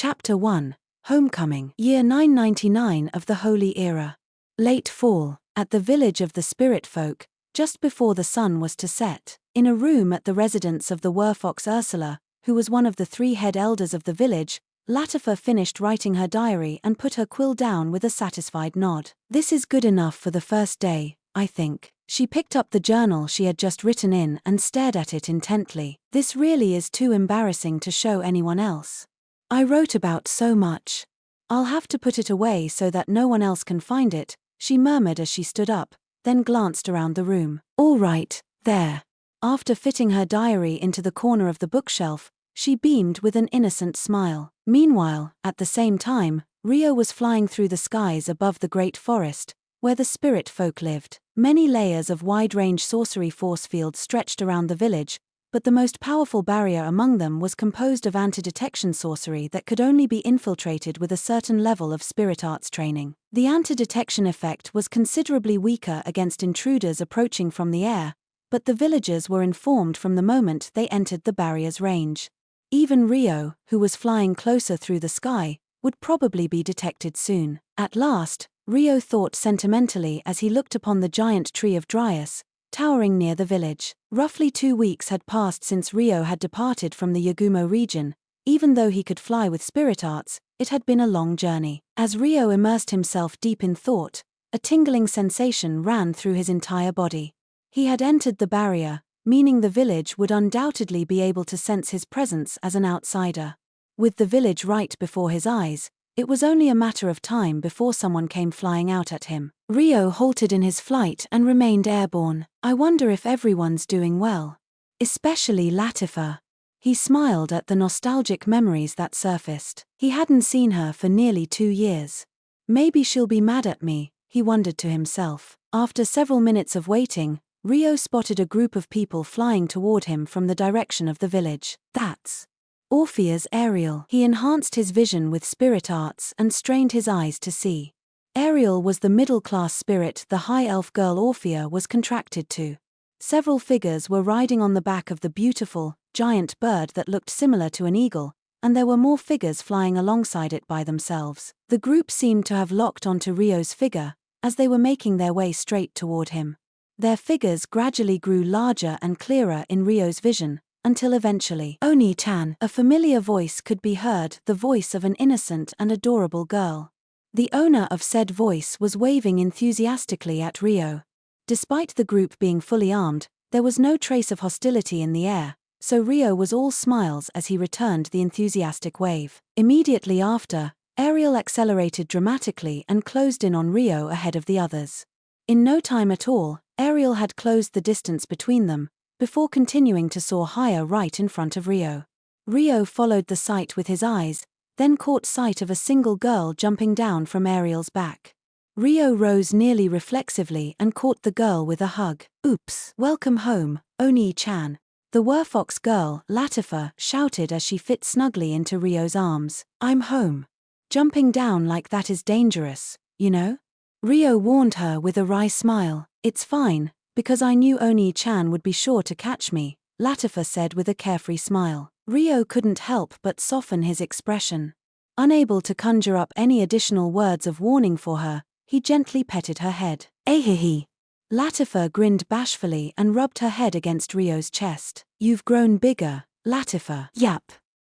Chapter 1. Homecoming. Year 999 of the Holy Era. Late fall, at the village of the spirit folk, just before the sun was to set, in a room at the residence of the werfox Ursula, who was one of the 3 head elders of the village, Latifa finished writing her diary and put her quill down with a satisfied nod. This is good enough for the first day, I think. She picked up the journal she had just written in and stared at it intently. This really is too embarrassing to show anyone else. I wrote about so much. I'll have to put it away so that no one else can find it, she murmured as she stood up, then glanced around the room. All right, there. After fitting her diary into the corner of the bookshelf, she beamed with an innocent smile. Meanwhile, at the same time, Rio was flying through the skies above the great forest, where the spirit folk lived. Many layers of wide-range sorcery force fields stretched around the village, but the most powerful barrier among them was composed of anti-detection sorcery that could only be infiltrated with a certain level of spirit arts training. The anti-detection effect was considerably weaker against intruders approaching from the air, but the villagers were informed from the moment they entered the barrier's range. Even Rio, who was flying closer through the sky, would probably be detected soon. At last, Rio thought sentimentally as he looked upon the giant tree of Dryas, towering near the village. Roughly 2 weeks had passed since Rio had departed from the Yagumo region. Even though he could fly with spirit arts, it had been a long journey. As Rio immersed himself deep in thought, a tingling sensation ran through his entire body. He had entered the barrier, meaning the village would undoubtedly be able to sense his presence as an outsider. With the village right before his eyes, it was only a matter of time before someone came flying out at him. Rio halted in his flight and remained airborne. I wonder if everyone's doing well. Especially Latifa. He smiled at the nostalgic memories that surfaced. He hadn't seen her for nearly 2 years. Maybe she'll be mad at me, he wondered to himself. After several minutes of waiting, Rio spotted a group of people flying toward him from the direction of the village. That's Orphea's Ariel. He enhanced his vision with spirit arts and strained his eyes to see. Ariel was the middle-class spirit the high elf girl Orphea was contracted to. Several figures were riding on the back of the beautiful, giant bird that looked similar to an eagle, and there were more figures flying alongside it by themselves. The group seemed to have locked onto Rio's figure, as they were making their way straight toward him. Their figures gradually grew larger and clearer in Rio's vision, until eventually, Oni-chan, a familiar voice could be heard, the voice of an innocent and adorable girl. The owner of said voice was waving enthusiastically at Rio. Despite the group being fully armed, there was no trace of hostility in the air, so Rio was all smiles as he returned the enthusiastic wave. Immediately after, Ariel accelerated dramatically and closed in on Rio ahead of the others. In no time at all, Ariel had closed the distance between them, before continuing to soar higher right in front of Rio. Rio followed the sight with his eyes, then caught sight of a single girl jumping down from Ariel's back. Rio rose nearly reflexively and caught the girl with a hug. Oops. Welcome home, Oni-chan. The werfox girl, Latifa, shouted as she fit snugly into Rio's arms. I'm home. Jumping down like that is dangerous, you know? Rio warned her with a wry smile. It's fine, because I knew Oni-chan would be sure to catch me, Latifa said with a carefree smile. Rio couldn't help but soften his expression. Unable to conjure up any additional words of warning for her, he gently petted her head. Ahihi. Latifa grinned bashfully and rubbed her head against Rio's chest. You've grown bigger, Latifa. Yap.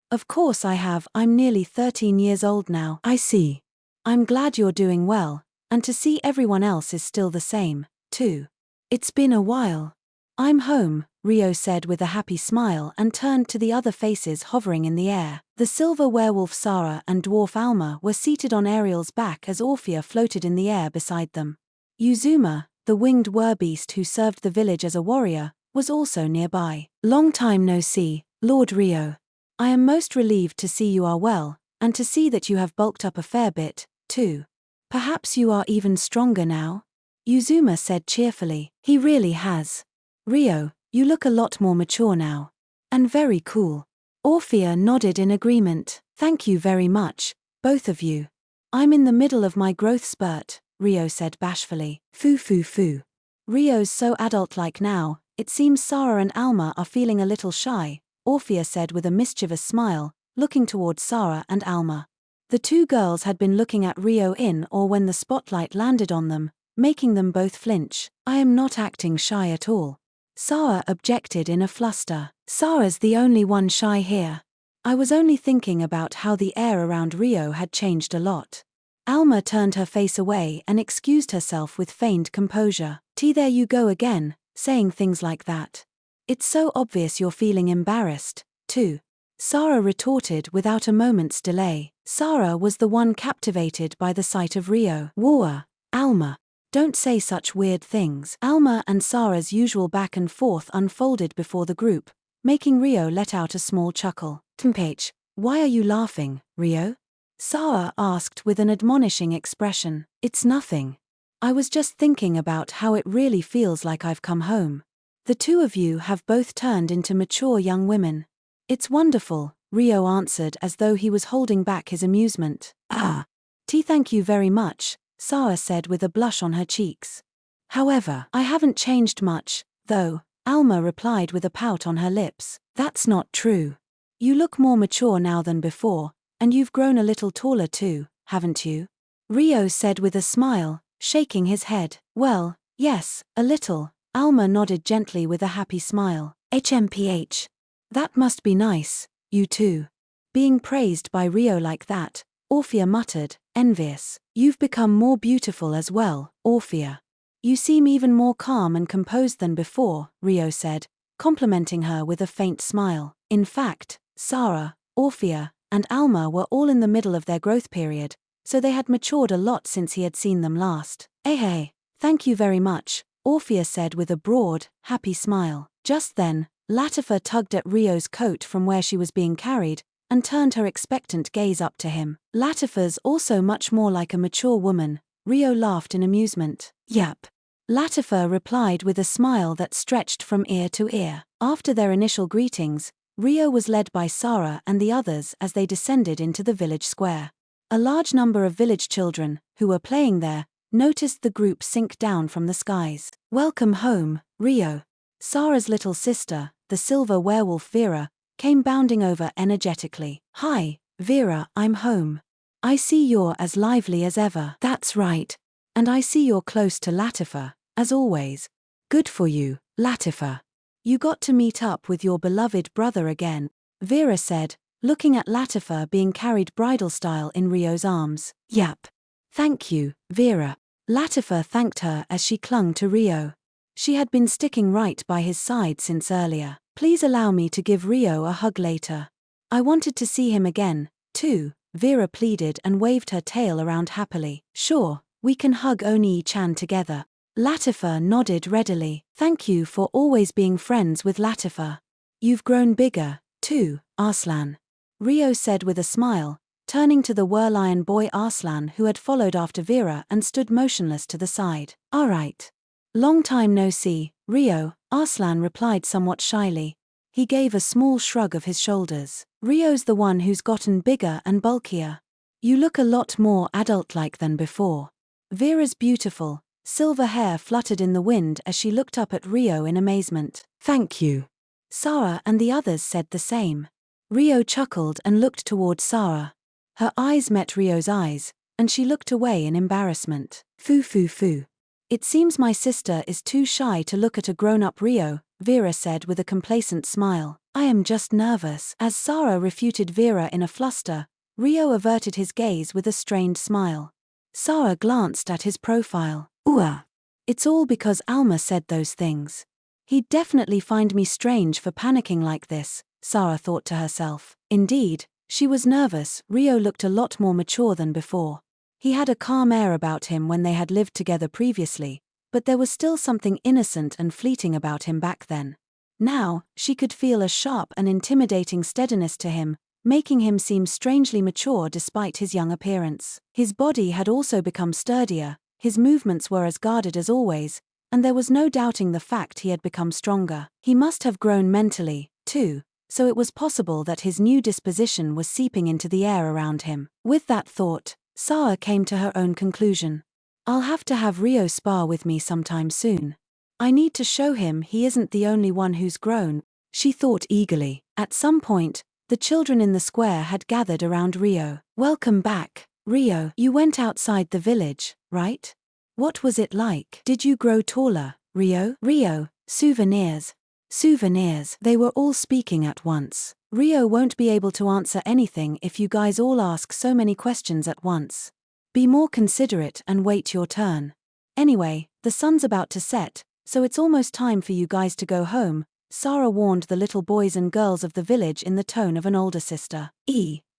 Of course I have, I'm nearly 13 years old now. I see. I'm glad you're doing well, and to see everyone else is still the same, too. It's been a while. I'm home, Rio said with a happy smile and turned to the other faces hovering in the air. The silver werewolf Sarah and dwarf Alma were seated on Ariel's back as Orphea floated in the air beside them. Uzuma, the winged werbeast who served the village as a warrior, was also nearby. Long time no see, Lord Rio. I am most relieved to see you are well, and to see that you have bulked up a fair bit, too. Perhaps you are even stronger now? Uzuma said cheerfully. He really has. Rio, you look a lot more mature now. And very cool. Orphea nodded in agreement. Thank you very much, both of you. I'm in the middle of my growth spurt, Rio said bashfully. Foo. Rio's so adult-like now, it seems Sarah and Alma are feeling a little shy, Orphea said with a mischievous smile, looking towards Sara and Alma. The two girls had been looking at Rio in awe when the spotlight landed on them, making them both flinch. I am not acting shy at all. Sara objected in a fluster. Sara's the only one shy here. I was only thinking about how the air around Rio had changed a lot. Alma turned her face away and excused herself with feigned composure. There you go again, saying things like that. It's so obvious you're feeling embarrassed, too. Sara retorted without a moment's delay. Sara was the one captivated by the sight of Rio. Whoa, Alma. Don't say such weird things. Alma and Sara's usual back and forth unfolded before the group, making Rio let out a small chuckle. Tempage, why are you laughing, Rio? Sara asked with an admonishing expression. It's nothing. I was just thinking about how it really feels like I've come home. The two of you have both turned into mature young women. It's wonderful, Rio answered as though he was holding back his amusement. Thank you very much, Sara said with a blush on her cheeks. However, I haven't changed much, though, Alma replied with a pout on her lips. That's not true. You look more mature now than before, and you've grown a little taller too, haven't you? Rio said with a smile, shaking his head. Well, yes, a little. Alma nodded gently with a happy smile. HMPH. That must be nice, you too. Being praised by Rio like that, Orphea muttered, envious. You've become more beautiful as well, Orphea. You seem even more calm and composed than before, Rio said, complimenting her with a faint smile. In fact, Sara, Orphea, and Alma were all in the middle of their growth period, so they had matured a lot since he had seen them last. Hey, thank you very much, Orphea said with a broad, happy smile. Just then, Latifa tugged at Rio's coat from where she was being carried, and turned her expectant gaze up to him. Latifa's also much more like a mature woman, Rio laughed in amusement. Yep. Latifa replied with a smile that stretched from ear to ear. After their initial greetings, Rio was led by Sara and the others as they descended into the village square. A large number of village children, who were playing there, noticed the group sink down from the skies. Welcome home, Rio. Sara's little sister, the silver werewolf Vera, came bounding over energetically. Hi, Vera, I'm home. I see you're as lively as ever. That's right. And I see you're close to Latifa, as always. Good for you, Latifa. You got to meet up with your beloved brother again, Vera said, looking at Latifa being carried bridal style in Rio's arms. Yep. Thank you, Vera. Latifa thanked her as she clung to Rio. She had been sticking right by his side since earlier. Please allow me to give Rio a hug later. I wanted to see him again, too, Vera pleaded and waved her tail around happily. Sure, we can hug Oni-chan together. Latifa nodded readily. Thank you for always being friends with Latifa. You've grown bigger, too, Arslan. Rio said with a smile, turning to the Whirlion boy Arslan who had followed after Vera and stood motionless to the side. Alright. Long time no see, Rio, Arslan replied somewhat shyly. He gave a small shrug of his shoulders. Rio's the one who's gotten bigger and bulkier. You look a lot more adult-like than before. Vera's beautiful, silver hair fluttered in the wind as she looked up at Rio in amazement. Thank you. Sara and the others said the same. Rio chuckled and looked toward Sara. Her eyes met Rio's eyes, and she looked away in embarrassment. Foo. It seems my sister is too shy to look at a grown-up Rio, Vera said with a complacent smile. I am just nervous. As Sara refuted Vera in a fluster, Rio averted his gaze with a strained smile. Sara glanced at his profile. Ooh. It's all because Alma said those things. He'd definitely find me strange for panicking like this, Sara thought to herself. Indeed, she was nervous. Rio looked a lot more mature than before. He had a calm air about him when they had lived together previously, but there was still something innocent and fleeting about him back then. Now, she could feel a sharp and intimidating steadiness to him, making him seem strangely mature despite his young appearance. His body had also become sturdier, his movements were as guarded as always, and there was no doubting the fact he had become stronger. He must have grown mentally, too, so it was possible that his new disposition was seeping into the air around him. With that thought, Sara came to her own conclusion. I'll have to have Rio spar with me sometime soon. I need to show him he isn't the only one who's grown, she thought eagerly. At some point, The children in the square had gathered around Rio. Welcome back, Rio. You went outside the village, right? What was it like? Did you grow taller, Rio? Rio, souvenirs. Souvenirs. They were all speaking at once. Rio won't be able to answer anything if you guys all ask so many questions at once. Be more considerate and wait your turn. Anyway, the sun's about to set, so it's almost time for you guys to go home, Sarah warned the little boys and girls of the village in the tone of an older sister.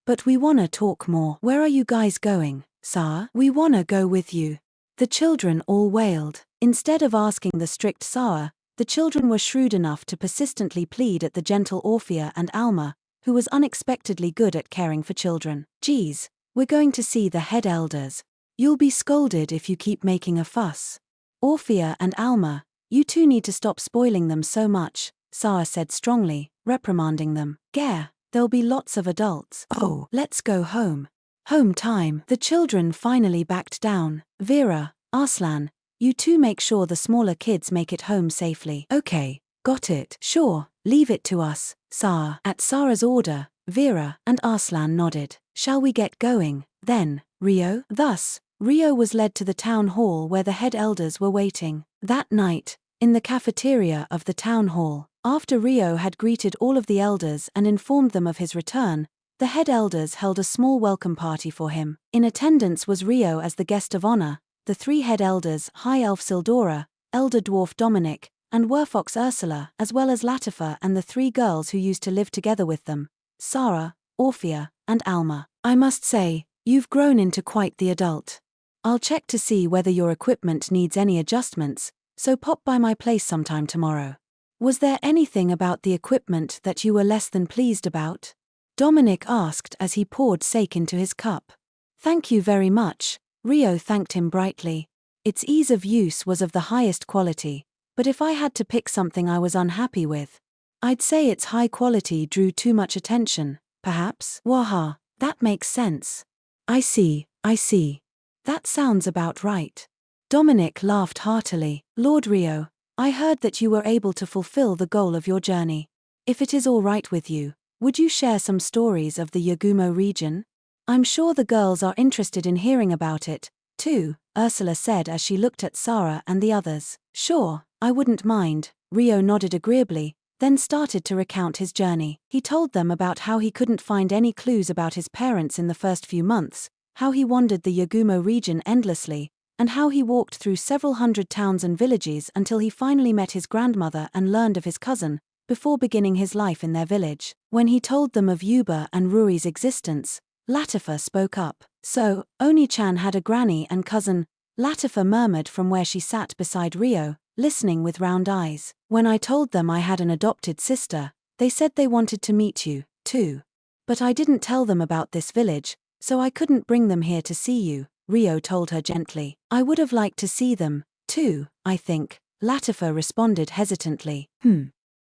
But we wanna talk more. Where are you guys going, Sarah? We wanna go with you. The children all wailed. Instead of asking the strict Sarah, the children were shrewd enough to persistently plead at the gentle Orphea and Alma, who was unexpectedly good at caring for children. Geez, we're going to see the head elders. You'll be scolded if you keep making a fuss. Orphea and Alma, you two need to stop spoiling them so much, Sarah said strongly, reprimanding them. Gare, there'll be lots of adults. Oh, let's go home. Home time. The children finally backed down. Vera, Arslan, you two make sure the smaller kids make it home safely. Okay, got it. Sure, leave it to us, Sarah. At Sarah's order, Vera and Arslan nodded. Shall we get going, then, Rio? Thus, Rio was led to the town hall where the head elders were waiting. That night, in the cafeteria of the town hall, after Rio had greeted all of the elders and informed them of his return, the head elders held a small welcome party for him. In attendance was Rio as the guest of honor, the three head elders, High Elf Sildora, Elder Dwarf Dominic, and Werfox Ursula, as well as Latifa and the three girls who used to live together with them, Sarah, Orphea, and Alma. I must say, you've grown into quite the adult. I'll check to see whether your equipment needs any adjustments, so pop by my place sometime tomorrow. Was there anything about the equipment that you were less than pleased about? Dominic asked as he poured sake into his cup. Thank you very much, Rio thanked him brightly. Its ease of use was of the highest quality, but if I had to pick something I was unhappy with, I'd say its high quality drew too much attention, perhaps? Waha, that makes sense. I see. That sounds about right. Dominic laughed heartily. Lord Rio, I heard that you were able to fulfill the goal of your journey. If it is all right with you, would you share some stories of the Yagumo region? I'm sure the girls are interested in hearing about it, too, Ursula said as she looked at Sarah and the others. Sure, I wouldn't mind, Rio nodded agreeably, then started to recount his journey. He told them about how he couldn't find any clues about his parents in the first few months, how he wandered the Yagumo region endlessly, and how he walked through several hundred towns and villages until he finally met his grandmother and learned of his cousin, before beginning his life in their village. When he told them of Yuba and Ruri's existence, Latifa spoke up. So, Oni-chan had a granny and cousin, Latifa murmured from where she sat beside Rio, listening with round eyes. When I told them I had an adopted sister, they said they wanted to meet you, too. But I didn't tell them about this village, so I couldn't bring them here to see you, Rio told her gently. I would have liked to see them, too, I think, Latifa responded hesitantly.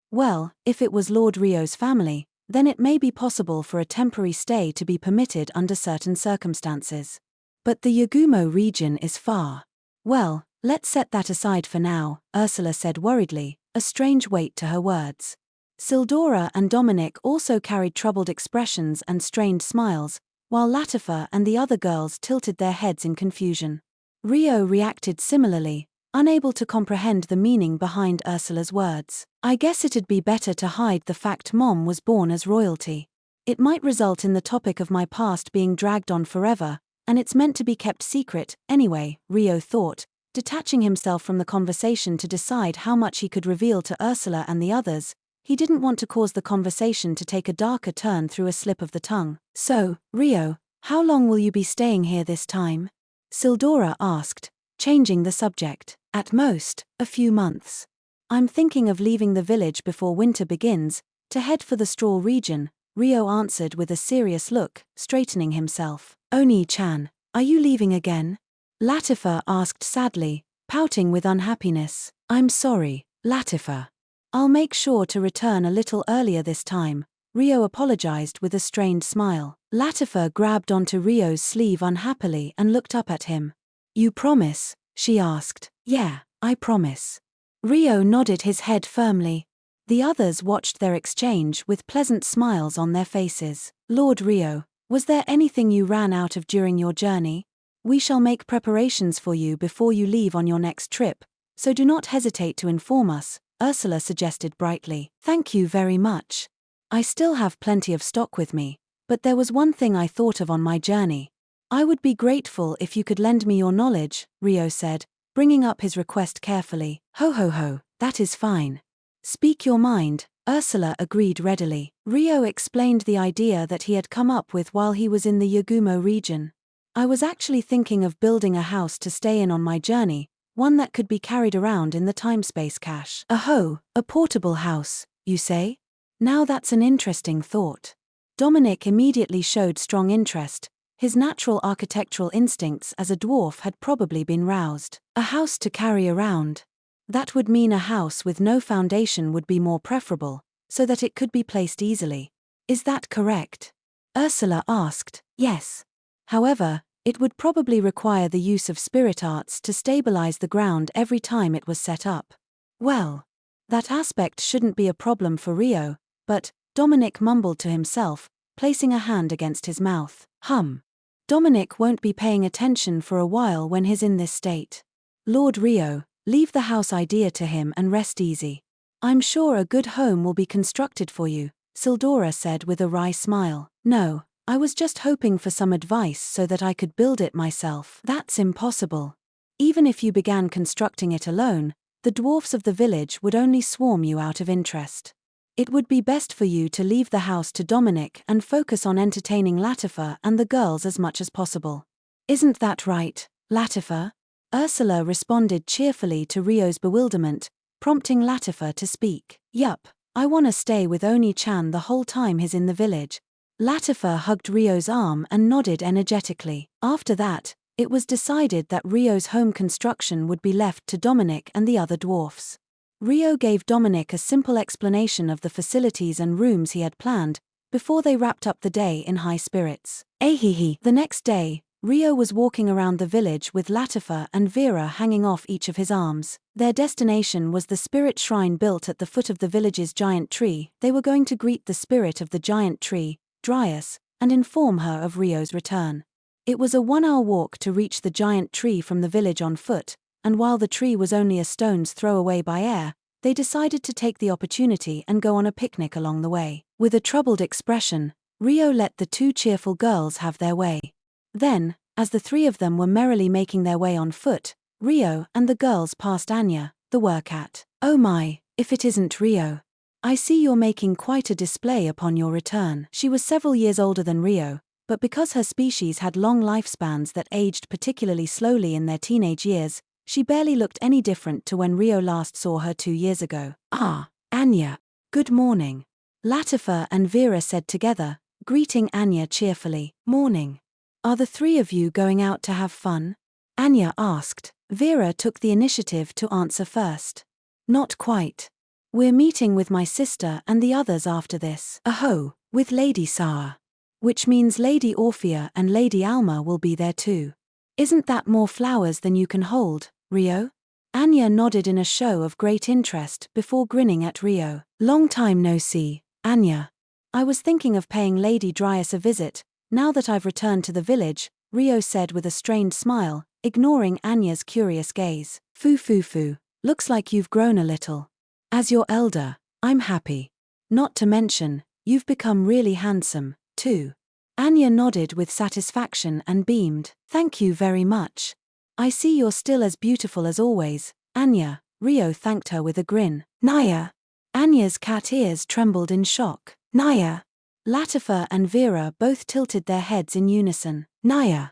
Well, if it was Lord Rio's family, then it may be possible for a temporary stay to be permitted under certain circumstances. But the Yagumo region is far. Well, let's set that aside for now, Ursula said worriedly, a strange weight to her words. Sildora and Dominic also carried troubled expressions and strained smiles, while Latifa and the other girls tilted their heads in confusion. Rio reacted similarly, unable to comprehend the meaning behind Ursula's words. I guess it'd be better to hide the fact Mom was born as royalty. It might result in the topic of my past being dragged on forever, and it's meant to be kept secret, anyway, Rio thought, detaching himself from the conversation to decide how much he could reveal to Ursula and the others. He didn't want to cause the conversation to take a darker turn through a slip of the tongue. So, Rio, how long will you be staying here this time? Sildora asked, changing the subject. At most, a few months. I'm thinking of leaving the village before winter begins, to head for the Straw region, Rio answered with a serious look, straightening himself. Oni-chan, are you leaving again? Latifa asked sadly, pouting with unhappiness. I'm sorry, Latifa. I'll make sure to return a little earlier this time, Rio apologized with a strained smile. Latifa grabbed onto Rio's sleeve unhappily and looked up at him. You promise? She asked. Yeah, I promise. Rio nodded his head firmly. The others watched their exchange with pleasant smiles on their faces. Lord Rio, was there anything you ran out of during your journey? We shall make preparations for you before you leave on your next trip, so do not hesitate to inform us, Ursula suggested brightly. Thank you very much. I still have plenty of stock with me, but there was one thing I thought of on my journey. I would be grateful if you could lend me your knowledge, Rio said, bringing up his request carefully. Ho ho ho, that is fine. Speak your mind, Ursula agreed readily. Rio explained the idea that he had come up with while he was in the Yagumo region. I was actually thinking of building a house to stay in on my journey, one that could be carried around in the time-space cache. A portable house, you say? Now that's an interesting thought. Dominic immediately showed strong interest. His natural architectural instincts as a dwarf had probably been roused. A house to carry around. That would mean a house with no foundation would be more preferable, so that it could be placed easily. Is that correct? Ursula asked. Yes. However, it would probably require the use of spirit arts to stabilize the ground every time it was set up. Well, that aspect shouldn't be a problem for Rio, but, Dominic mumbled to himself, placing a hand against his mouth. Dominic won't be paying attention for a while when he's in this state. Lord Rio, leave the house idea to him and rest easy. I'm sure a good home will be constructed for you, Sildora said with a wry smile. No, I was just hoping for some advice so that I could build it myself. That's impossible. Even if you began constructing it alone, the dwarfs of the village would only swarm you out of interest. It would be best for you to leave the house to Dominic and focus on entertaining Latifa and the girls as much as possible. Isn't that right, Latifa? Ursula responded cheerfully to Rio's bewilderment, prompting Latifa to speak. Yup, I wanna stay with Oni-chan the whole time he's in the village. Latifa hugged Rio's arm and nodded energetically. After that, it was decided that Rio's home construction would be left to Dominic and the other dwarfs. Rio gave Dominic a simple explanation of the facilities and rooms he had planned, before they wrapped up the day in high spirits. The next day, Rio was walking around the village with Latifa and Vera hanging off each of his arms. Their destination was the spirit shrine built at the foot of the village's giant tree. They were going to greet the spirit of the giant tree, Dryas, and inform her of Rio's return. It was a 1-hour walk to reach the giant tree from the village on foot, and while the tree was only a stone's throw away by air, they decided to take the opportunity and go on a picnic along the way. With a troubled expression, Rio let the two cheerful girls have their way. Then, as the three of them were merrily making their way on foot, Rio and the girls passed Anya, the workat. Oh my, if it isn't Rio. I see you're making quite a display upon your return. She was several years older than Rio, but because her species had long lifespans that aged particularly slowly in their teenage years, she barely looked any different to when Rio last saw her 2 years ago. Ah, Anya. Good morning. Latifa and Vera said together, greeting Anya cheerfully. Morning. Are the three of you going out to have fun? Anya asked. Vera took the initiative to answer first. Not quite. We're meeting with my sister and the others after this. With Lady Sawa. Which means Lady Orphea and Lady Alma will be there too. Isn't that more flowers than you can hold, Rio? Anya nodded in a show of great interest before grinning at Rio. Long time no see, Anya. I was thinking of paying Lady Dryas a visit, now that I've returned to the village, Rio said with a strained smile, ignoring Anya's curious gaze. Foo, looks like you've grown a little. As your elder, I'm happy. Not to mention, you've become really handsome, too. Anya nodded with satisfaction and beamed. Thank you very much. I see you're still as beautiful as always, Anya. Rio thanked her with a grin. Naya. Anya's cat ears trembled in shock. Naya. Latifa and Vera both tilted their heads in unison. Naya.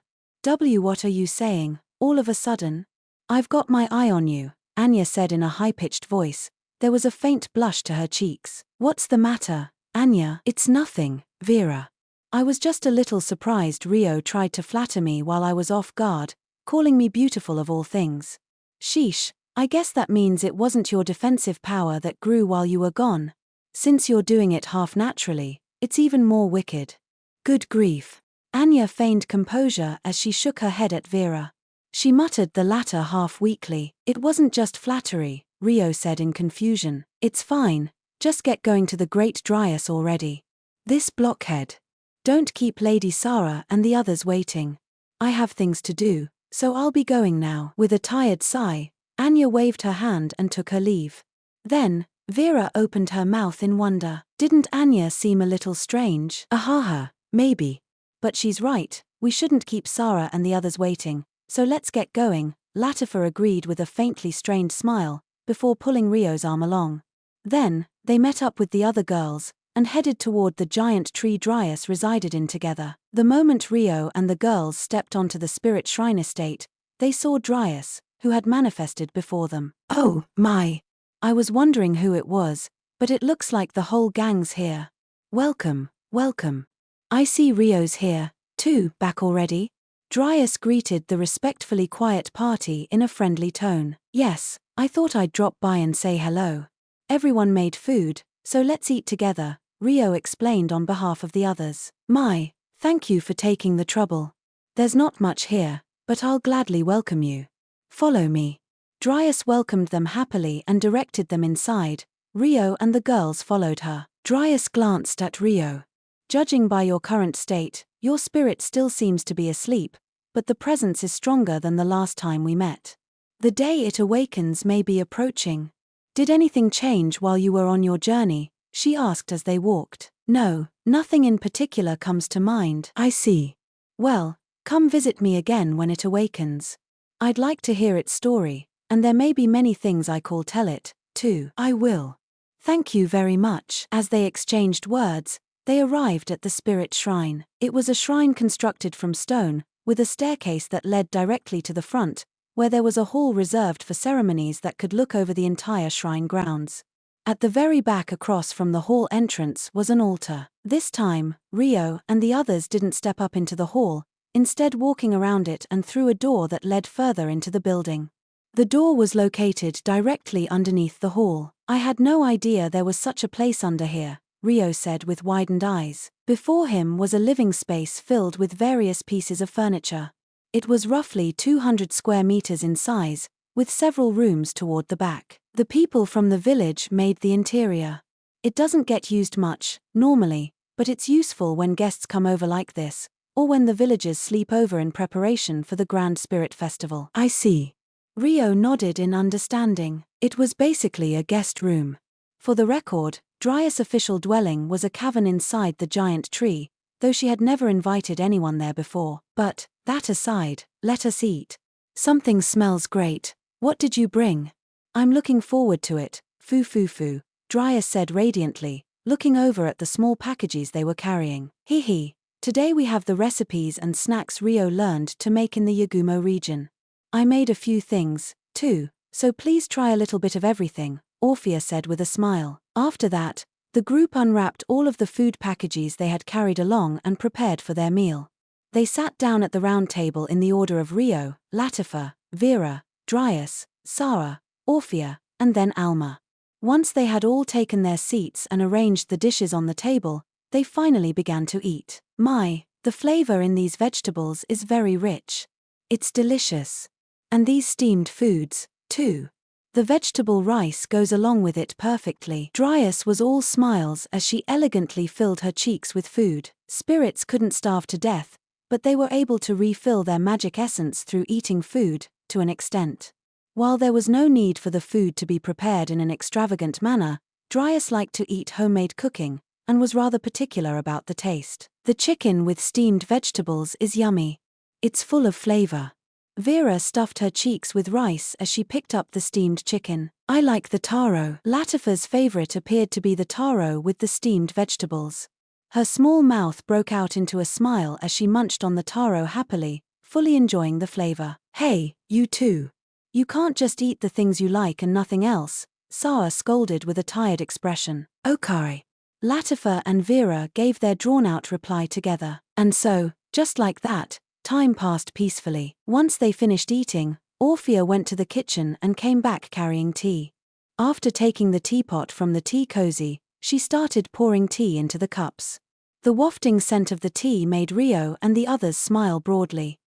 What are you saying, all of a sudden? I've got my eye on you, Anya said in a high-pitched voice. There was a faint blush to her cheeks. What's the matter, Anya? It's nothing, Vera. I was just a little surprised Rio tried to flatter me while I was off guard, calling me beautiful of all things. Sheesh, I guess that means it wasn't your defensive power that grew while you were gone. Since you're doing it half naturally, it's even more wicked. Good grief. Anya feigned composure as she shook her head at Vera. She muttered the latter half weakly. It wasn't just flattery, Rio said in confusion. It's fine, Just get going to the Great Dryas already. This blockhead. Don't keep Lady Sarah and the others waiting. I have things to do, so I'll be going now. With a tired sigh, Anya waved her hand and took her leave. Then, Vera opened her mouth in wonder. Didn't Anya seem a little strange? Ahaha, maybe. But she's right, we shouldn't keep Sarah and the others waiting, so let's get going, Latifa agreed with a faintly strained smile, before pulling Rio's arm along. Then, they met up with the other girls, and headed toward the giant tree Dryas resided in together. The moment Rio and the girls stepped onto the spirit shrine estate, they saw Dryas, who had manifested before them. Oh, my! I was wondering who it was, but it looks like the whole gang's here. Welcome, welcome. I see Rio's here, too, back already? Dryas greeted the respectfully quiet party in a friendly tone. Yes, I thought I'd drop by and say hello. Everyone made food, so let's eat together, Rio explained on behalf of the others. My, thank you for taking the trouble. There's not much here, but I'll gladly welcome you. Follow me. Dryas welcomed them happily and directed them inside. Rio and the girls followed her. Dryas glanced at Rio. Judging by your current state, your spirit still seems to be asleep, but the presence is stronger than the last time we met. The day it awakens may be approaching. Did anything change while you were on your journey? She asked as they walked. No, nothing in particular comes to mind. I see. Well, come visit me again when it awakens. I'd like to hear its story, and there may be many things I call tell it, too. I will. Thank you very much. As they exchanged words, they arrived at the spirit shrine. It was a shrine constructed from stone, with a staircase that led directly to the front, where there was a hall reserved for ceremonies that could look over the entire shrine grounds. At the very back across from the hall entrance was an altar. This time, Rio and the others didn't step up into the hall, instead walking around it and through a door that led further into the building. The door was located directly underneath the hall. I had no idea there was such a place under here, Rio said with widened eyes. Before him was a living space filled with various pieces of furniture. It was roughly 200 square meters in size, with several rooms toward the back. The people from the village made the interior. It doesn't get used much, normally, but it's useful when guests come over like this, or when the villagers sleep over in preparation for the Grand Spirit Festival. I see. Rio nodded in understanding. It was basically a guest room. For the record, Dryas' official dwelling was a cavern inside the giant tree, though she had never invited anyone there before. But, that aside, let us eat. Something smells great. What did you bring? I'm looking forward to it, foo, Dryas said radiantly, looking over at the small packages they were carrying. Hee. Today we have the recipes and snacks Rio learned to make in the Yagumo region. I made a few things, too, so please try a little bit of everything, Orphea said with a smile. After that, the group unwrapped all of the food packages they had carried along and prepared for their meal. They sat down at the round table in the order of Rio, Latifa, Vera, Dryas, Sarah, Orphea, and then Alma. Once they had all taken their seats and arranged the dishes on the table, they finally began to eat. My, the flavor in these vegetables is very rich. It's delicious. And these steamed foods, too. The vegetable rice goes along with it perfectly. Dryas was all smiles as she elegantly filled her cheeks with food. Spirits couldn't starve to death, but they were able to refill their magic essence through eating food, to an extent. While there was no need for the food to be prepared in an extravagant manner, Dryas liked to eat homemade cooking, and was rather particular about the taste. The chicken with steamed vegetables is yummy. It's full of flavor. Vera stuffed her cheeks with rice as she picked up the steamed chicken. I like the taro. Latifa's favorite appeared to be the taro with the steamed vegetables. Her small mouth broke out into a smile as she munched on the taro happily, fully enjoying the flavor. Hey, you too. You can't just eat the things you like and nothing else, Sarah scolded with a tired expression. Okay. Latifa and Vera gave their drawn-out reply together. And so, just like that, time passed peacefully. Once they finished eating, Orphea went to the kitchen and came back carrying tea. After taking the teapot from the tea cozy, she started pouring tea into the cups. The wafting scent of the tea made Rio and the others smile broadly.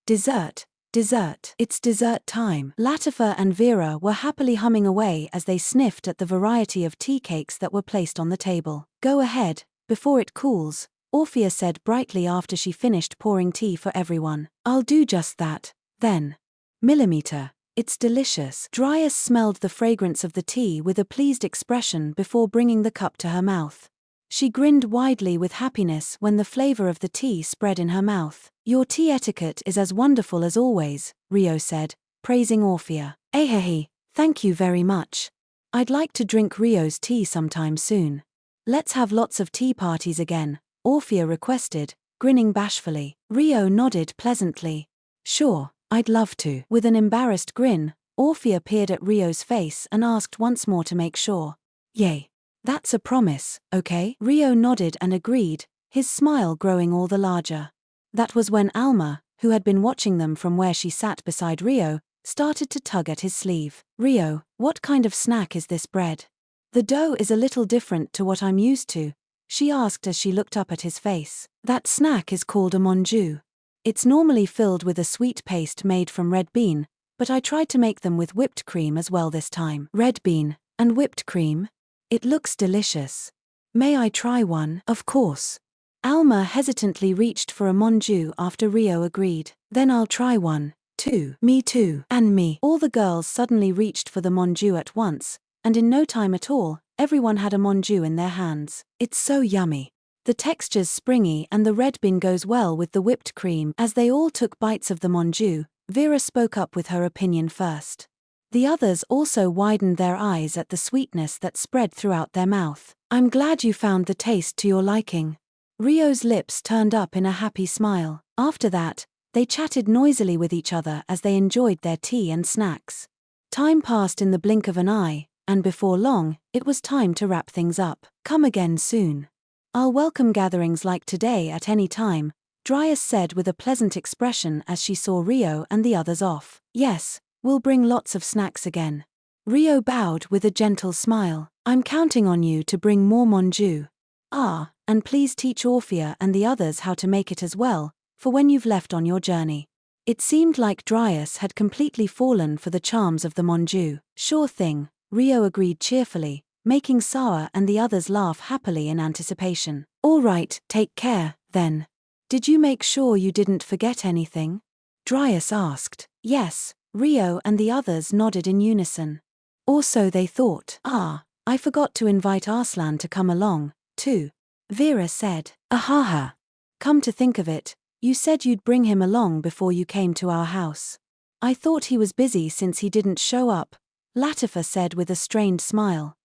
Dessert, Dessert. It's dessert time. Latifa and Vera were happily humming away as they sniffed at the variety of tea cakes that were placed on the table. Go ahead, before it cools, Orphea said brightly after she finished pouring tea for everyone. I'll do just that, then. Millimeter. It's delicious. Dryas smelled the fragrance of the tea with a pleased expression before bringing the cup to her mouth. She grinned widely with happiness when the flavor of the tea spread in her mouth. Your tea etiquette is as wonderful as always, Rio said, praising Orphea. Ahehe, thank you very much. I'd like to drink Rio's tea sometime soon. Let's have lots of tea parties again, Orphea requested, grinning bashfully. Rio nodded pleasantly. Sure, I'd love to. With an embarrassed grin, Orphea peered at Rio's face and asked once more to make sure. Yay. That's a promise, okay? Rio nodded and agreed, his smile growing all the larger. That was when Alma, who had been watching them from where she sat beside Rio, started to tug at his sleeve. Rio, what kind of snack is this bread? The dough is a little different to what I'm used to, she asked as she looked up at his face. That snack is called a monju. It's normally filled with a sweet paste made from red bean, but I tried to make them with whipped cream as well this time. Red bean and whipped cream? It looks delicious. May I try one? Of course. Alma hesitantly reached for a monju after Rio agreed. Then I'll try one, too. Me too. And me. All the girls suddenly reached for the monju at once, and in no time at all, everyone had a monju in their hands. It's so yummy. The texture's springy and the red bean goes well with the whipped cream. As they all took bites of the monju, Vera spoke up with her opinion first. The others also widened their eyes at the sweetness that spread throughout their mouth. I'm glad you found the taste to your liking. Rio's lips turned up in a happy smile. After that, they chatted noisily with each other as they enjoyed their tea and snacks. Time passed in the blink of an eye, and before long, it was time to wrap things up. Come again soon. I'll welcome gatherings like today at any time, Dryas said with a pleasant expression as she saw Rio and the others off. Yes. We'll bring lots of snacks again. Rio bowed with a gentle smile. I'm counting on you to bring more monju. Ah, and please teach Orphea and the others how to make it as well, for when you've left on your journey. It seemed like Dryas had completely fallen for the charms of the monju. Sure thing, Rio agreed cheerfully, making Sawa and the others laugh happily in anticipation. All right, take care, then. Did you make sure you didn't forget anything? Dryas asked. Yes. Rio and the others nodded in unison. Or so they thought. I forgot to invite Arslan to come along, too. Vera said. Ahaha. Come to think of it, you said you'd bring him along before you came to our house. I thought he was busy since he didn't show up, Latifa said with a strained smile.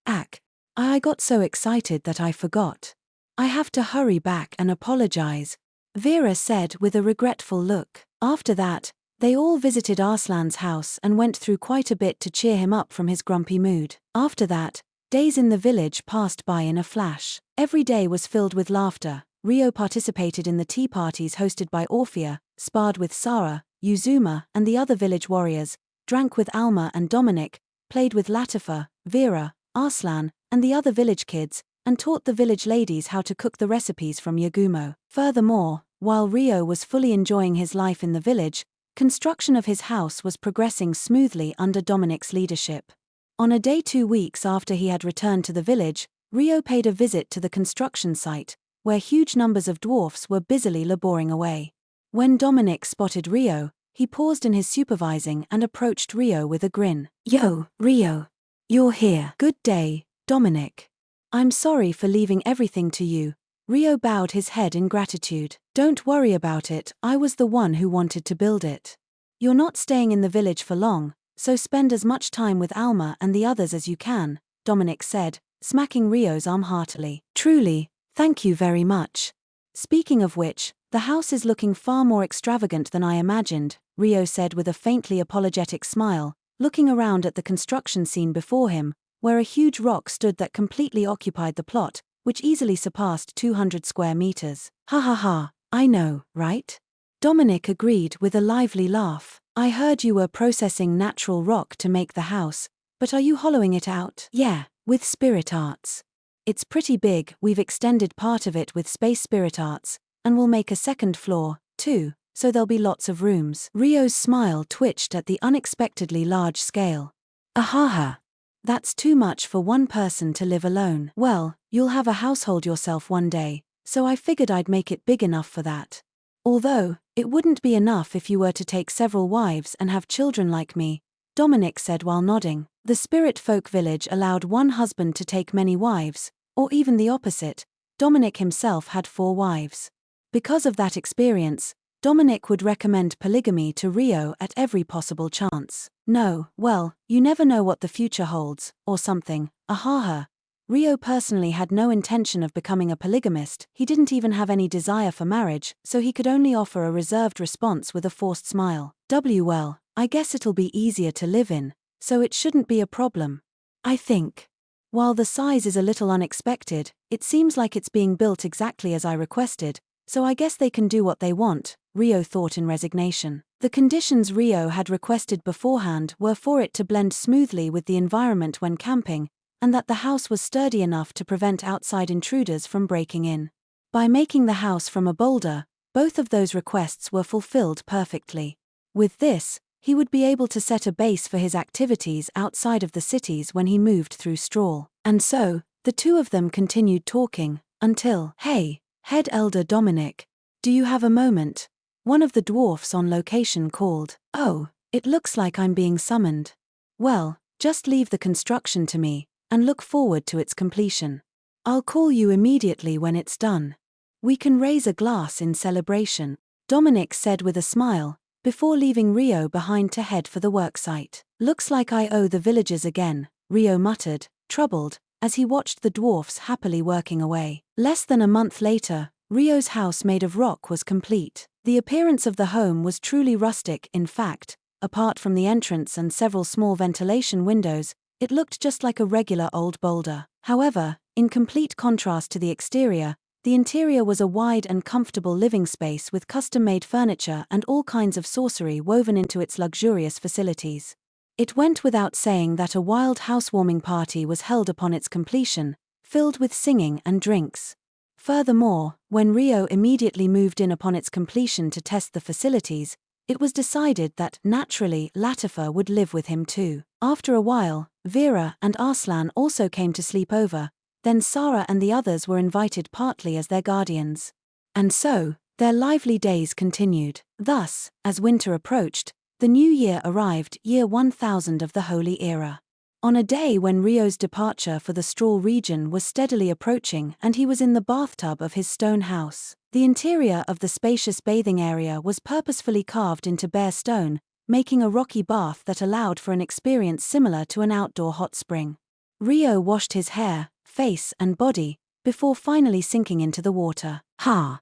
I got so excited that I forgot. I have to hurry back and apologize, Vera said with a regretful look. After that, they all visited Arslan's house and went through quite a bit to cheer him up from his grumpy mood. After that, days in the village passed by in a flash. Every day was filled with laughter. Rio participated in the tea parties hosted by Orphea, sparred with Sara, Uzuma and the other village warriors, drank with Alma and Dominic, played with Latifa, Vera, Arslan, and the other village kids, and taught the village ladies how to cook the recipes from Yagumo. Furthermore, while Rio was fully enjoying his life in the village, construction of his house was progressing smoothly under Dominic's leadership. On a day 2 weeks after he had returned to the village, Rio paid a visit to the construction site, where huge numbers of dwarfs were busily laboring away. When Dominic spotted Rio, he paused in his supervising and approached Rio with a grin. Yo, Rio. You're here. Good day, Dominic. I'm sorry for leaving everything to you. Rio bowed his head in gratitude. Don't worry about it, I was the one who wanted to build it. You're not staying in the village for long, so spend as much time with Alma and the others as you can, Dominic said, smacking Rio's arm heartily. Truly, thank you very much. Speaking of which, the house is looking far more extravagant than I imagined, Rio said with a faintly apologetic smile, looking around at the construction scene before him, where a huge rock stood that completely occupied the plot, which easily surpassed 200 square meters. Ha ha ha, I know, right? Dominic agreed with a lively laugh. I heard you were processing natural rock to make the house, but are you hollowing it out? Yeah, with spirit arts. It's pretty big, we've extended part of it with space spirit arts, and we'll make a second floor, too, so there'll be lots of rooms. Ryo's smile twitched at the unexpectedly large scale. Ahaha. That's too much for one person to live alone. Well, you'll have a household yourself one day, so I figured I'd make it big enough for that. Although, it wouldn't be enough if you were to take several wives and have children like me, Dominic said while nodding. The spirit folk village allowed one husband to take many wives, or even the opposite. Dominic himself had 4 wives. Because of that experience, Dominic would recommend polygamy to Ryo at every possible chance. No, well, you never know what the future holds, or something, ahaha. Ryo personally had no intention of becoming a polygamist, he didn't even have any desire for marriage, so he could only offer a reserved response with a forced smile. Well, I guess it'll be easier to live in, so it shouldn't be a problem. I think. While the size is a little unexpected, it seems like it's being built exactly as I requested, so I guess they can do what they want, Ryo thought in resignation. The conditions Ryo had requested beforehand were for it to blend smoothly with the environment when camping, and that the house was sturdy enough to prevent outside intruders from breaking in. By making the house from a boulder, both of those requests were fulfilled perfectly. With this, he would be able to set a base for his activities outside of the cities when he moved through Straw. And so, the two of them continued talking, until, "Hey, Head Elder Dominic, do you have a moment?" One of the dwarfs on location called. "Oh, it looks like I'm being summoned. Well, just leave the construction to me, and look forward to its completion. I'll call you immediately when it's done. We can raise a glass in celebration," Dominic said with a smile, before leaving Ryo behind to head for the worksite. "Looks like I owe the villagers again," Ryo muttered, troubled, as he watched the dwarfs happily working away. Less than a month later, Ryo's house made of rock was complete. The appearance of the home was truly rustic. In fact, apart from the entrance and several small ventilation windows, it looked just like a regular old boulder. However, in complete contrast to the exterior, the interior was a wide and comfortable living space with custom-made furniture and all kinds of sorcery woven into its luxurious facilities. It went without saying that a wild housewarming party was held upon its completion, filled with singing and drinks. Furthermore, when Ryo immediately moved in upon its completion to test the facilities, it was decided that, naturally, Latifa would live with him too. After a while, Vera and Arslan also came to sleep over, then Sarah and the others were invited partly as their guardians. And so, their lively days continued. Thus, as winter approached, the new year arrived, year 1000 of the Holy Era. On a day when Ryo's departure for the Straw region was steadily approaching and he was in the bathtub of his stone house, the interior of the spacious bathing area was purposefully carved into bare stone, making a rocky bath that allowed for an experience similar to an outdoor hot spring. Ryo washed his hair, face and body, before finally sinking into the water.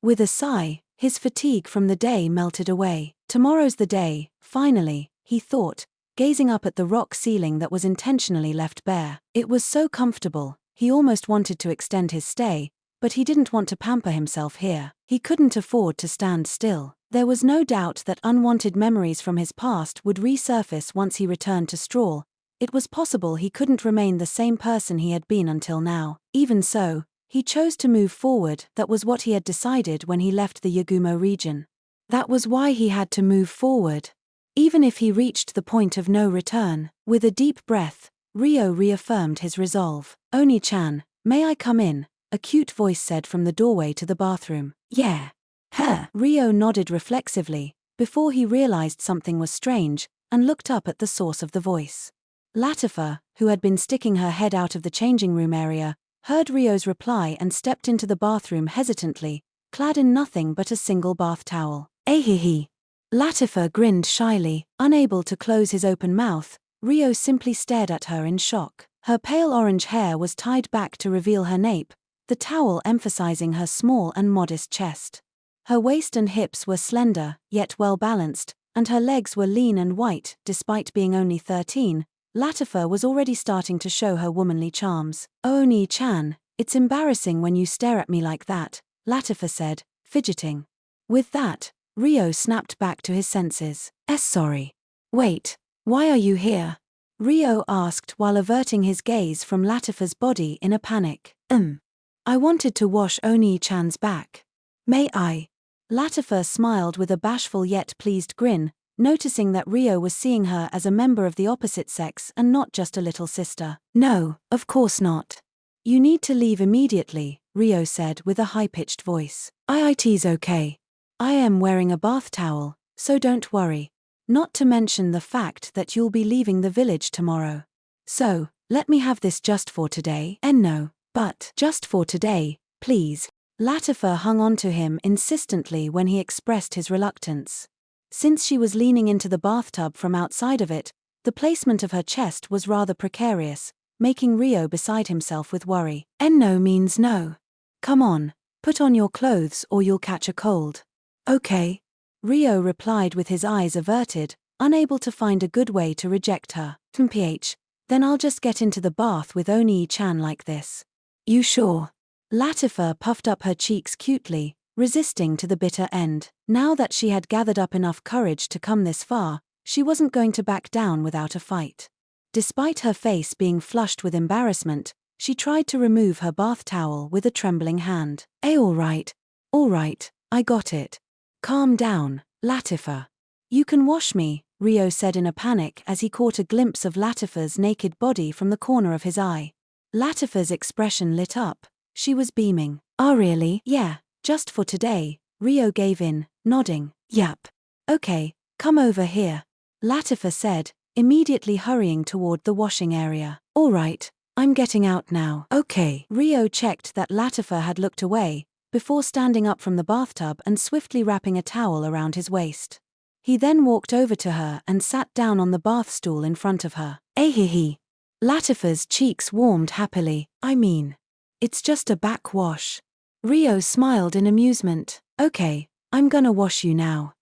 With a sigh, his fatigue from the day melted away. Tomorrow's the day, finally, he thought, gazing up at the rock ceiling that was intentionally left bare. It was so comfortable, he almost wanted to extend his stay, but he didn't want to pamper himself here. He couldn't afford to stand still. There was no doubt that unwanted memories from his past would resurface once he returned to Straw. It was possible he couldn't remain the same person he had been until now. Even so, he chose to move forward. That was what he had decided when he left the Yagumo region. That was why he had to move forward. Even if he reached the point of no return. With a deep breath, Ryo reaffirmed his resolve. "Oni-chan, may I come in?" a cute voice said from the doorway to the bathroom. "Yeah." Ryo nodded reflexively, before he realized something was strange, and looked up at the source of the voice. Latifa, who had been sticking her head out of the changing room area, heard Ryo's reply and stepped into the bathroom hesitantly, clad in nothing but a single bath towel. "Ahihi." Latifa grinned shyly, unable to close his open mouth. Ryo simply stared at her in shock. Her pale orange hair was tied back to reveal her nape, the towel emphasizing her small and modest chest. Her waist and hips were slender, yet well-balanced, and her legs were lean and white. Despite being only 13, Latifa was already starting to show her womanly charms. "Oni-chan, it's embarrassing when you stare at me like that," Latifa said, fidgeting. With that, Ryo snapped back to his senses. Sorry. Wait, why are you here?" Ryo asked while averting his gaze from Latifa's body in a panic. I wanted to wash Oni-chan's back. May I?" Latifa smiled with a bashful yet pleased grin, noticing that Rio was seeing her as a member of the opposite sex and not just a little sister. No, of course not. You need to leave immediately, Rio said with a high-pitched voice. It's okay. I am wearing a bath towel, so don't worry. Not to mention the fact that you'll be leaving the village tomorrow. So, let me have this just for today. No, but just for today, please. Latifa hung on to him insistently when he expressed his reluctance. Since she was leaning into the bathtub from outside of it, the placement of her chest was rather precarious, making Rio beside himself with worry. No means no. Come on, put on your clothes or you'll catch a cold. Okay. Rio replied with his eyes averted, unable to find a good way to reject her. Then I'll just get into the bath with Oni-chan like this. You sure? Latifa puffed up her cheeks cutely, resisting to the bitter end. Now that she had gathered up enough courage to come this far, she wasn't going to back down without a fight. Despite her face being flushed with embarrassment, she tried to remove her bath towel with a trembling hand. All right, I got it. Calm down, Latifa. You can wash me, Rio said in a panic as he caught a glimpse of Latifa's naked body from the corner of his eye. Latifa's expression lit up. She was beaming. Oh really? Yeah, just for today, Rio gave in, nodding. Yep. Okay, come over here, Latifa said, immediately hurrying toward the washing area. All right, I'm getting out now. Okay. Rio checked that Latifa had looked away, before standing up from the bathtub and swiftly wrapping a towel around his waist. He then walked over to her and sat down on the bath stool in front of her. Ahihi. Latifa's cheeks warmed happily. It's just a back wash. Rio smiled in amusement. Okay, I'm gonna wash you now.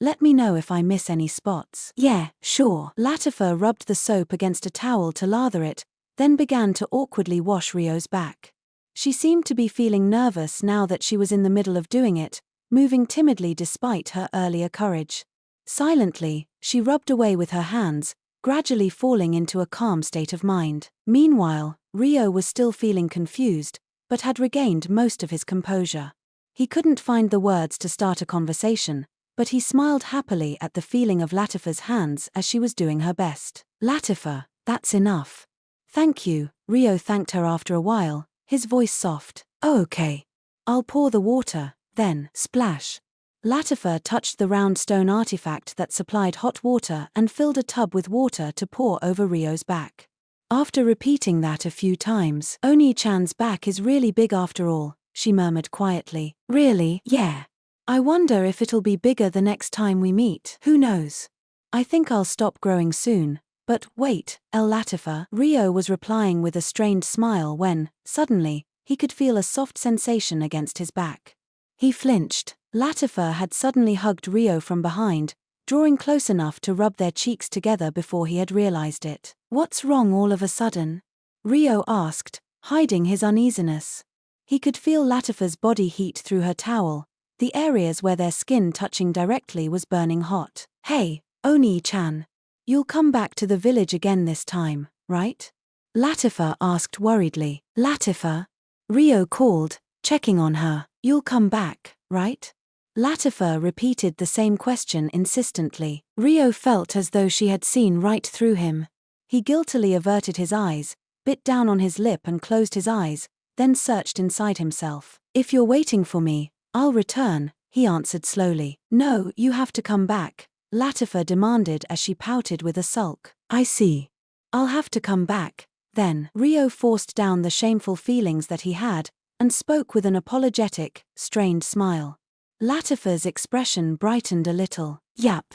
Let me know if I miss any spots. Yeah, sure. Latifa rubbed the soap against a towel to lather it, then began to awkwardly wash Rio's back. She seemed to be feeling nervous now that she was in the middle of doing it, moving timidly despite her earlier courage. Silently, she rubbed away with her hands, gradually falling into a calm state of mind. Meanwhile, Rio was still feeling confused, but had regained most of his composure. He couldn't find the words to start a conversation, but he smiled happily at the feeling of Latifa's hands as she was doing her best. Latifa, that's enough. Thank you, Rio thanked her after a while, his voice soft. Oh okay. I'll pour the water, then, splash. Latifa touched the round stone artifact that supplied hot water and filled a tub with water to pour over Rio's back. After repeating that a few times, Oni-chan's back is really big after all, she murmured quietly. Really? Yeah. I wonder if it'll be bigger the next time we meet. Who knows? I think I'll stop growing soon. But wait, Latifa. Rio was replying with a strained smile when, suddenly, he could feel a soft sensation against his back. He flinched. Latifa had suddenly hugged Rio from behind, drawing close enough to rub their cheeks together before he had realized it. What's wrong all of a sudden? Rio asked, hiding his uneasiness. He could feel Latifa's body heat through her towel, the areas where their skin touching directly was burning hot. Hey, Oni-chan. You'll come back to the village again this time, right? Latifa asked worriedly. Latifa? Rio called, checking on her. You'll come back, right? Latifa repeated the same question insistently. Rio felt as though she had seen right through him. He guiltily averted his eyes, bit down on his lip and closed his eyes, then searched inside himself. If you're waiting for me, I'll return, he answered slowly. No, you have to come back, Latifa demanded as she pouted with a sulk. I see. I'll have to come back, then. Rio forced down the shameful feelings that he had, and spoke with an apologetic, strained smile. Latifa's expression brightened a little. Yep.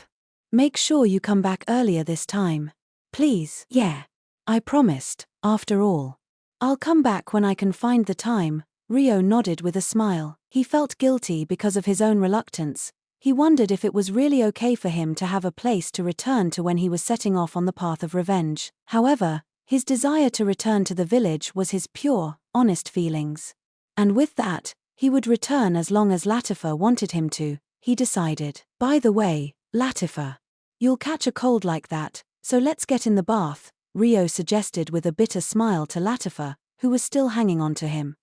Make sure you come back earlier this time. Please. Yeah. I promised, after all. I'll come back when I can find the time, Rio nodded with a smile. He felt guilty because of his own reluctance. He wondered if it was really okay for him to have a place to return to when he was setting off on the path of revenge. However, his desire to return to the village was his pure, honest feelings. And with that, he would return as long as Latifa wanted him to, he decided. By the way, Latifa. You'll catch a cold like that, so let's get in the bath, Rio suggested with a bitter smile to Latifa, who was still hanging on to him.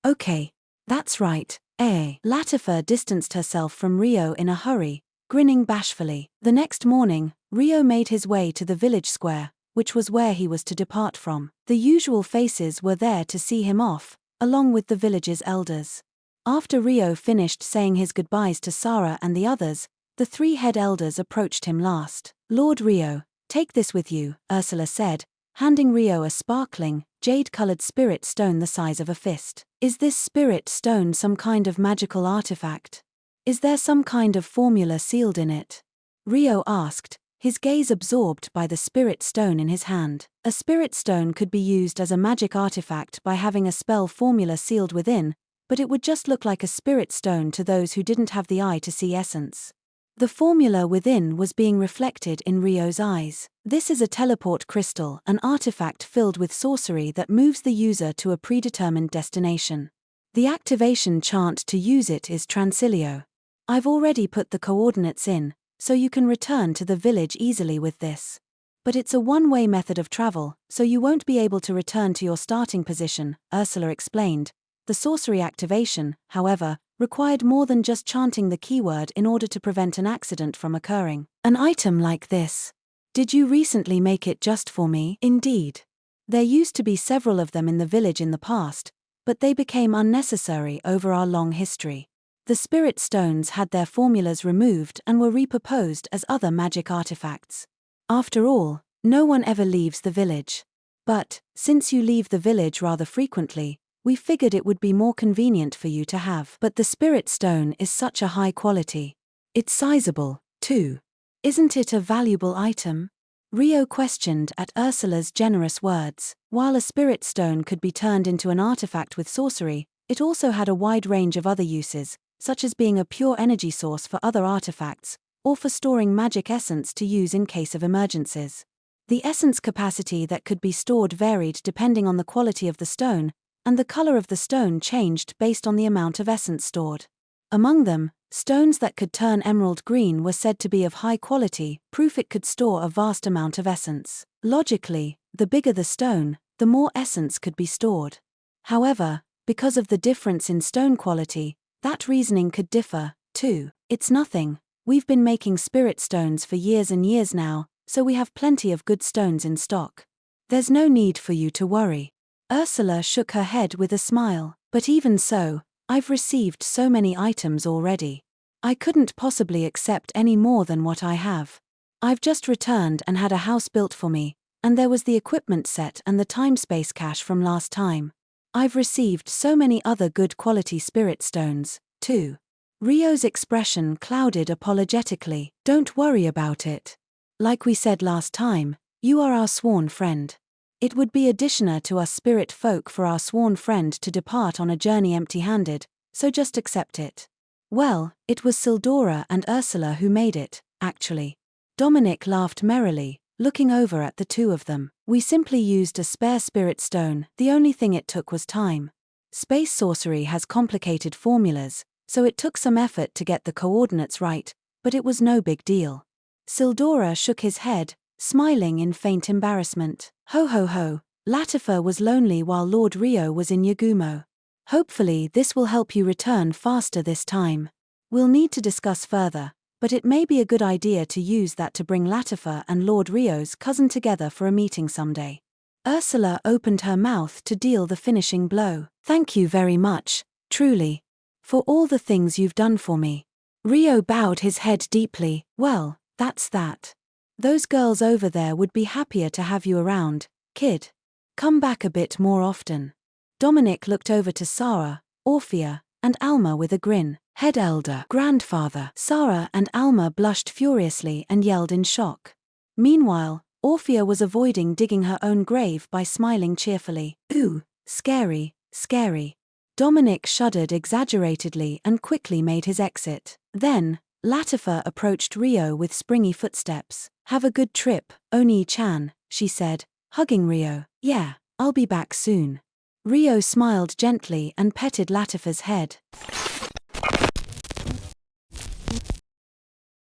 Okay. That's right, Latifa distanced herself from Rio in a hurry, grinning bashfully. The next morning, Rio made his way to the village square, which was where he was to depart from. The usual faces were there to see him off, along with the village's elders. After Rio finished saying his goodbyes to Sarah and the others, the three head elders approached him last. "Lord Rio, take this with you," Ursula said, handing Rio a sparkling, jade-colored spirit stone the size of a fist. "Is this spirit stone some kind of magical artifact? Is there some kind of formula sealed in it?" Rio asked, his gaze absorbed by the spirit stone in his hand. A spirit stone could be used as a magic artifact by having a spell formula sealed within, but it would just look like a spirit stone to those who didn't have the eye to see essence. The formula within was being reflected in Rio's eyes. This is a teleport crystal, an artifact filled with sorcery that moves the user to a predetermined destination. The activation chant to use it is Transilio. I've already put the coordinates in, so you can return to the village easily with this. But it's a one-way method of travel, so you won't be able to return to your starting position, Ursula explained. The sorcery activation, however, required more than just chanting the keyword in order to prevent an accident from occurring. "An item like this. Did you recently make it just for me?" "Indeed. There used to be several of them in the village in the past, but they became unnecessary over our long history. The spirit stones had their formulas removed and were repurposed as other magic artifacts. After all, no one ever leaves the village. But, since you leave the village rather frequently, we figured it would be more convenient for you to have. But the spirit stone is such a high quality. It's sizable, too. Isn't it a valuable item?" Rio questioned at Ursula's generous words. While a spirit stone could be turned into an artifact with sorcery, it also had a wide range of other uses, such as being a pure energy source for other artifacts, or for storing magic essence to use in case of emergencies. The essence capacity that could be stored varied depending on the quality of the stone, and the color of the stone changed based on the amount of essence stored. Among them, stones that could turn emerald green were said to be of high quality, proof it could store a vast amount of essence. Logically, the bigger the stone, the more essence could be stored. However, because of the difference in stone quality, that reasoning could differ, too. "It's nothing. We've been making spirit stones for years and years now, so we have plenty of good stones in stock. There's no need for you to worry." Ursula shook her head with a smile. "But even so, I've received so many items already. I couldn't possibly accept any more than what I have. I've just returned and had a house built for me, and there was the equipment set and the time-space cache from last time. I've received so many other good quality spirit stones, too." Rio's expression clouded apologetically. "Don't worry about it. Like we said last time, you are our sworn friend. It would be a dishonor to us spirit folk for our sworn friend to depart on a journey empty-handed, so just accept it." "Well, it was Sildora and Ursula who made it, actually." Dominic laughed merrily, looking over at the two of them. "We simply used a spare spirit stone, the only thing it took was time. Space sorcery has complicated formulas, so it took some effort to get the coordinates right, but it was no big deal." Sildora shook his head, smiling in faint embarrassment. Ho ho ho, Latifa was lonely while Lord Rio was in Yagumo. "Hopefully this will help you return faster this time. We'll need to discuss further, but it may be a good idea to use that to bring Latifa and Lord Rio's cousin together for a meeting someday." Ursula opened her mouth to deal the finishing blow. "Thank you very much, truly, for all the things you've done for me." Rio bowed his head deeply. "Well, that's that. Those girls over there would be happier to have you around, kid. Come back a bit more often." Dominic looked over to Sarah, Orphea, and Alma with a grin. "Head elder, grandfather." Sarah and Alma blushed furiously and yelled in shock. Meanwhile, Orphea was avoiding digging her own grave by smiling cheerfully. "Ooh, scary, scary." Dominic shuddered exaggeratedly and quickly made his exit. Then, Latifa approached Rio with springy footsteps. "Have a good trip, Oni-chan," she said, hugging Rio. "Yeah, I'll be back soon." Rio smiled gently and petted Latifa's head.